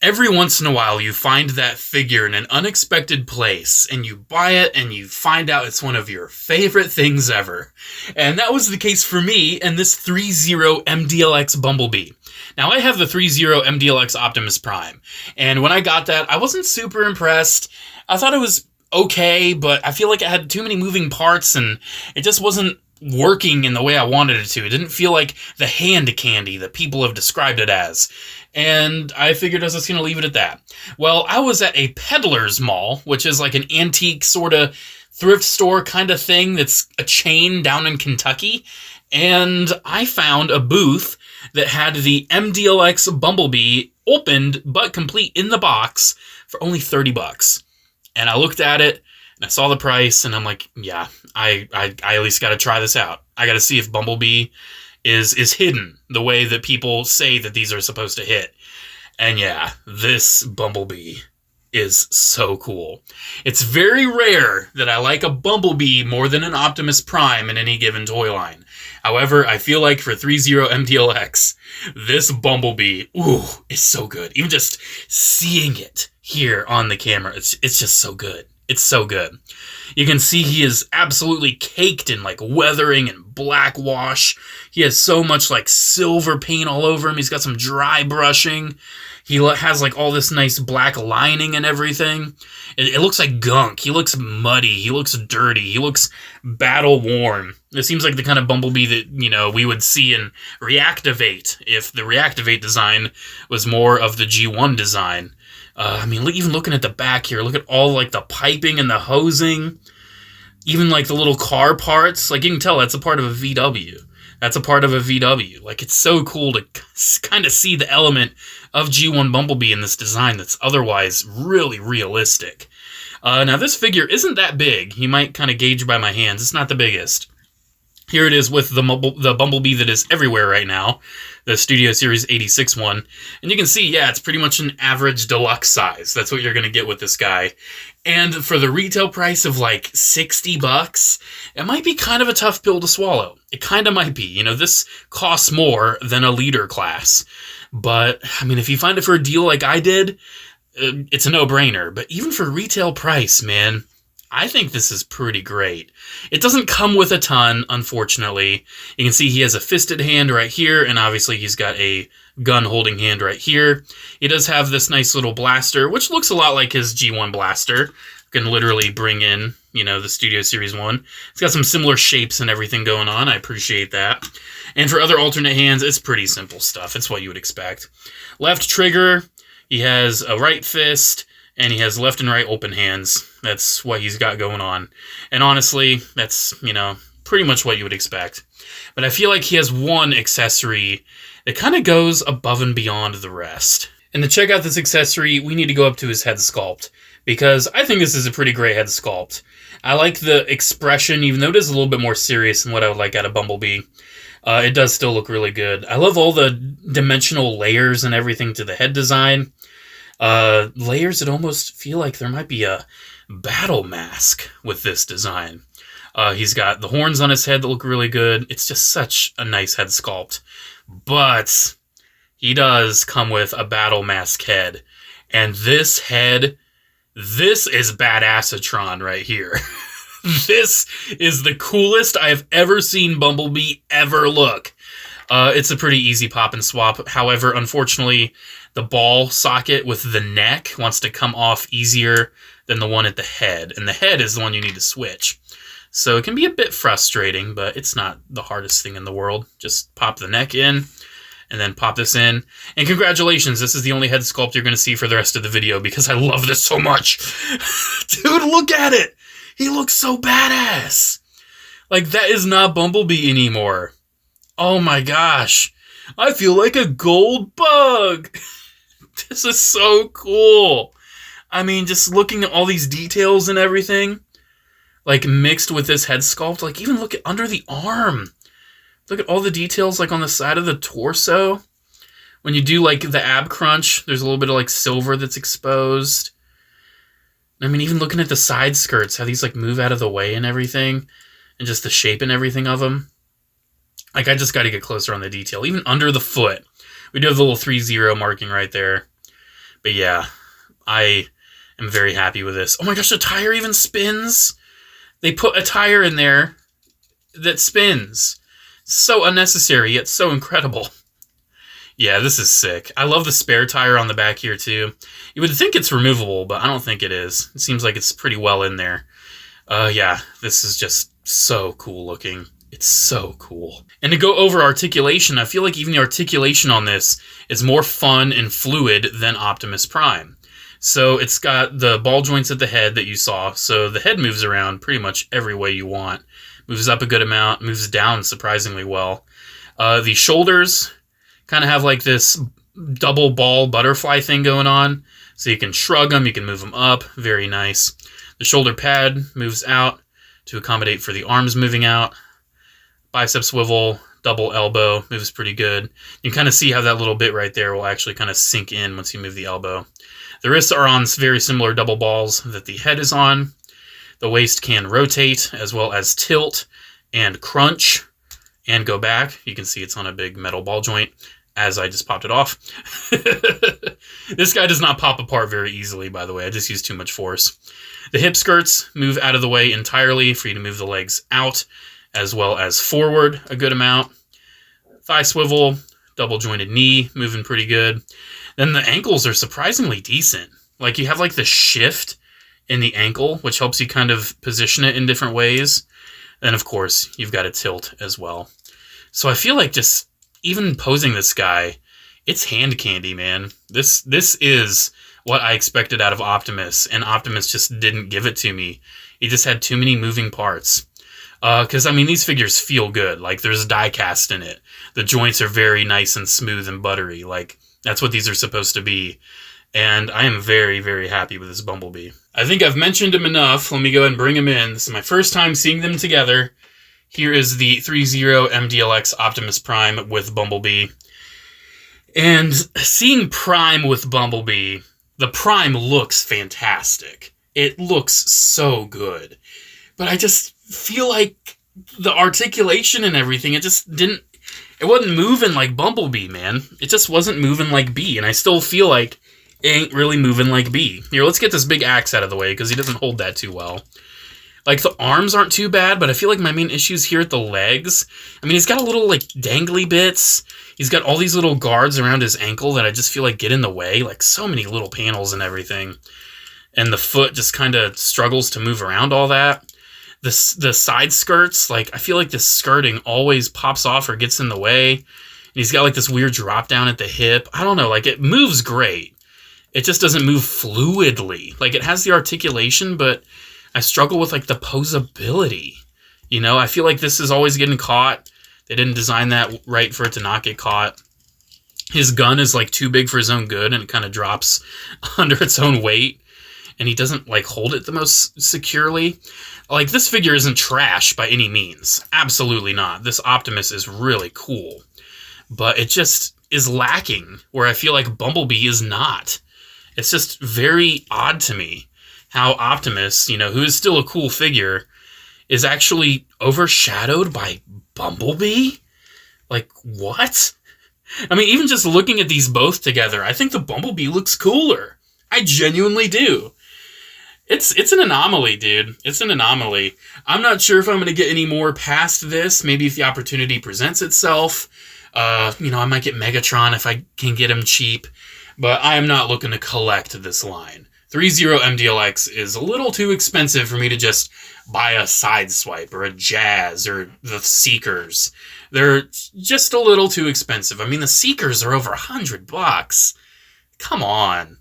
Every once in a while, you find that figure in an unexpected place, and you buy it, and you find out it's one of your favorite things ever. And that was the case for me and this Threezero MDLX Bumblebee. Now, I have the Threezero MDLX Optimus Prime, and when I got that, I wasn't super impressed. I thought it was okay, but I feel like it had too many moving parts, and it just wasn't working in the way I wanted it to. It didn't feel like the hand candy that people have described it as. And I figured I was just going to leave it at that. Well, I was at a peddler's mall, which is like an antique sort of thrift store kind of thing that's a chain down in Kentucky. And I found a booth that had the MDLX Bumblebee opened but complete in the box for only $30. And I looked at it, and I saw the price, and I'm like, yeah, I at least got to try this out. I got to see if Bumblebee is hidden the way that people say that these are supposed to hit. And yeah, this Bumblebee is so cool. It's very rare that I like a Bumblebee more than an Optimus Prime in any given toy line. However, I feel like for Threezero MDLX, this Bumblebee, ooh, is so good. Even just seeing it here on the camera, it's just so good. It's so good. You can see he is absolutely caked in like weathering and black wash. He has so much like silver paint all over him. He's got some dry brushing. He has like all this nice black lining and everything. It looks like gunk. He looks muddy. He looks dirty. He looks battle worn. It seems like the kind of Bumblebee that, you know, we would see in Reactivate if the Reactivate design was more of the G1 design. I mean, even looking at the back here, look at all, like, the piping and the hosing. Even, like, the little car parts. Like, you can tell that's a part of a VW. That's a part of a VW. Like, it's so cool to kind of see the element of G1 Bumblebee in this design that's otherwise really realistic. Now, this figure isn't that big. You might kind of gauge by my hands. It's not the biggest. Here it is with the Bumblebee that is everywhere right now, the Studio Series 86 one. And you can see, yeah, it's pretty much an average deluxe size. That's what you're going to get with this guy. And for the retail price of like $60, it might be kind of a tough pill to swallow. It kind of might be. You know, this costs more than a leader class. But, I mean, if you find it for a deal like I did, it's a no-brainer. But even for retail price, man, I think this is pretty great. It doesn't come with a ton, unfortunately. You can see he has a fisted hand right here, and obviously he's got a gun-holding hand right here. He does have this nice little blaster, which looks a lot like his G1 blaster. Can literally bring in, you know, the Studio Series 1. It's got some similar shapes and everything going on. I appreciate that. And for other alternate hands, it's pretty simple stuff. It's what you would expect. Left trigger, he has a right fist, and he has left and right open hands. That's what he's got going on. And honestly, that's, you know, pretty much what you would expect. But I feel like he has one accessory that kind of goes above and beyond the rest. And to check out this accessory, we need to go up to his head sculpt, because I think this is a pretty great head sculpt. I like the expression, even though it is a little bit more serious than what I would like out of Bumblebee. It does still look really good. I love all the dimensional layers and everything to the head design. Layers that almost feel like there might be a battle mask with this design. He's got the horns on his head that look really good. It's just such a nice head sculpt. But he does come with a battle mask head. And this head, this is Badassatron right here. This is the coolest I have ever seen Bumblebee ever look. It's a pretty easy pop and swap. However, unfortunately, the ball socket with the neck wants to come off easier than the one at the head. And the head is the one you need to switch. So it can be a bit frustrating, but it's not the hardest thing in the world. Just pop the neck in, and then pop this in. And congratulations, this is the only head sculpt you're going to see for the rest of the video, because I love this so much. Dude, look at it! He looks so badass! Like, that is not Bumblebee anymore. Oh my gosh. I feel like a gold bug! This is so cool! I mean, just looking at all these details and everything, like, mixed with this head sculpt, like, even look at under the arm. Look at all the details, like, on the side of the torso. When you do, like, the ab crunch, there's a little bit of, like, silver that's exposed. I mean, even looking at the side skirts, how these, like, move out of the way and everything, and just the shape and everything of them. Like, I just got to get closer on the detail. Even under the foot. We do have the little Threezero marking right there. But yeah, I am very happy with this. Oh my gosh, the tire even spins. They put a tire in there that spins. So unnecessary, yet so incredible. Yeah, this is sick. I love the spare tire on the back here, too. You would think it's removable, but I don't think it is. It seems like it's pretty well in there. Yeah, this is just so cool looking. It's so cool. And to go over articulation, I feel like even the articulation on this is more fun and fluid than Optimus Prime. So it's got the ball joints at the head that you saw, so the head moves around pretty much every way you want. Moves up a good amount, moves down surprisingly well. The shoulders kind of have like this double ball butterfly thing going on. So you can shrug them, you can move them up. Very nice. The shoulder pad moves out to accommodate for the arms moving out. Bicep swivel, double elbow, moves pretty good. You can kind of see how that little bit right there will actually kind of sink in once you move the elbow. The wrists are on very similar double balls that the head is on. The waist can rotate as well as tilt and crunch and go back. You can see it's on a big metal ball joint as I just popped it off. This guy does not pop apart very easily, by the way. I just used too much force. The hip skirts move out of the way entirely for you to move the legs out as well as forward a good amount. Thigh swivel, double jointed knee, moving pretty good. Then the ankles are surprisingly decent. Like you have like the shift in the ankle, which helps you kind of position it in different ways. And of course, you've got a tilt as well. So I feel like just even posing this guy, it's hand candy, man. This is what I expected out of Optimus, and Optimus just didn't give it to me. He just had too many moving parts. Because, I mean, these figures feel good. Like, there's die cast in it. The joints are very nice and smooth and buttery. Like, that's what these are supposed to be. And I am very, very happy with this Bumblebee. I think I've mentioned him enough. Let me go ahead and bring him in. This is my first time seeing them together. Here is the Threezero MDLX Optimus Prime with Bumblebee. And seeing Prime with Bumblebee, the Prime looks fantastic. It looks so good. But I just feel like the articulation and everything, it wasn't moving like Bumblebee, man. It just wasn't moving like Bee, and I still feel like it ain't really moving like Bee. Here, let's get this big axe out of the way, because he doesn't hold that too well. Like, the arms aren't too bad, but I feel like my main issue is here at the legs. I mean, he's got a little, like, dangly bits. He's got all these little guards around his ankle that I just feel like get in the way. Like, so many little panels and everything. And the foot just kind of struggles to move around all that. The side skirts, like, I feel like the skirting always pops off or gets in the way. And he's got, like, this weird drop down at the hip. I don't know, like, it moves great. It just doesn't move fluidly. Like, it has the articulation, but I struggle with, like, the posability. You know, I feel like this is always getting caught. They didn't design that right for it to not get caught. His gun is, like, too big for his own good, and it kind of drops under its own weight. And he doesn't, like, hold it the most securely. Like, this figure isn't trash by any means. Absolutely not. This Optimus is really cool. But it just is lacking, where I feel like Bumblebee is not. It's just very odd to me how Optimus, you know, who is still a cool figure, is actually overshadowed by Bumblebee? Like, what? I mean, even just looking at these both together, I think the Bumblebee looks cooler. I genuinely do. It's an anomaly, dude. It's an anomaly. I'm not sure if I'm going to get any more past this. Maybe if the opportunity presents itself. You know, I might get Megatron if I can get him cheap. But I am not looking to collect this line. Threezero MDLX is a little too expensive for me to just buy a Sideswipe or a Jazz or the Seekers. They're just a little too expensive. I mean, the Seekers are over $100. Come on.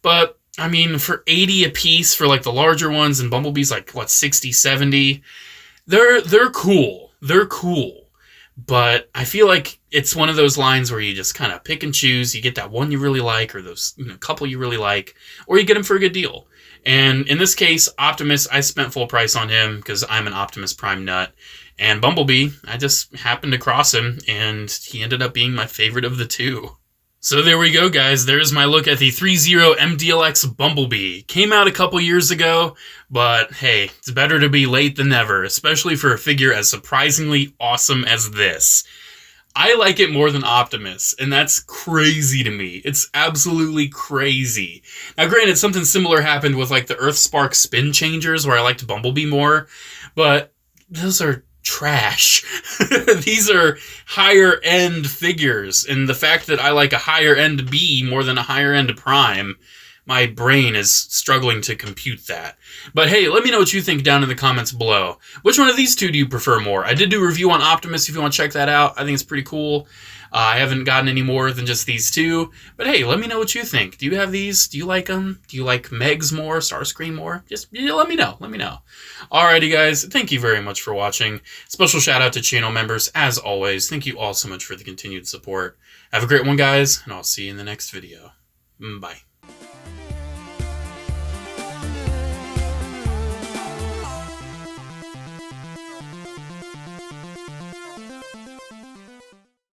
But I mean, for 80 a piece for like the larger ones, and Bumblebee's like, what, 60, 70? They're cool. They're cool. But I feel like it's one of those lines where you just kind of pick and choose. You get that one you really like, or those couple you really like, or you get them for a good deal. And in this case, Optimus, I spent full price on him because I'm an Optimus Prime nut. And Bumblebee, I just happened to cross him, and he ended up being my favorite of the two. So there we go, guys. There's my look at the Threezero MDLX Bumblebee. Came out a couple years ago, but hey, it's better to be late than never, especially for a figure as surprisingly awesome as this. I like it more than Optimus, and that's crazy to me. It's absolutely crazy. Now, granted, something similar happened with like the Earthspark spin changers, where I liked Bumblebee more, but those are trash. These are higher end figures, and the fact that I like a higher end Bee more than a higher end Prime, my brain is struggling to compute that. But hey, let me know what you think down in the comments below. Which one of these two do you prefer more? I did do a review on Optimus if you want to check that out. I think it's pretty cool. I haven't gotten any more than just these two. But hey, let me know what you think. Do you have these? Do you like them? Do you like Megs more? Starscream more? Just let me know. Let me know. Alrighty, guys. Thank you very much for watching. Special shout out to channel members. As always, thank you all so much for the continued support. Have a great one, guys, and I'll see you in the next video. Bye.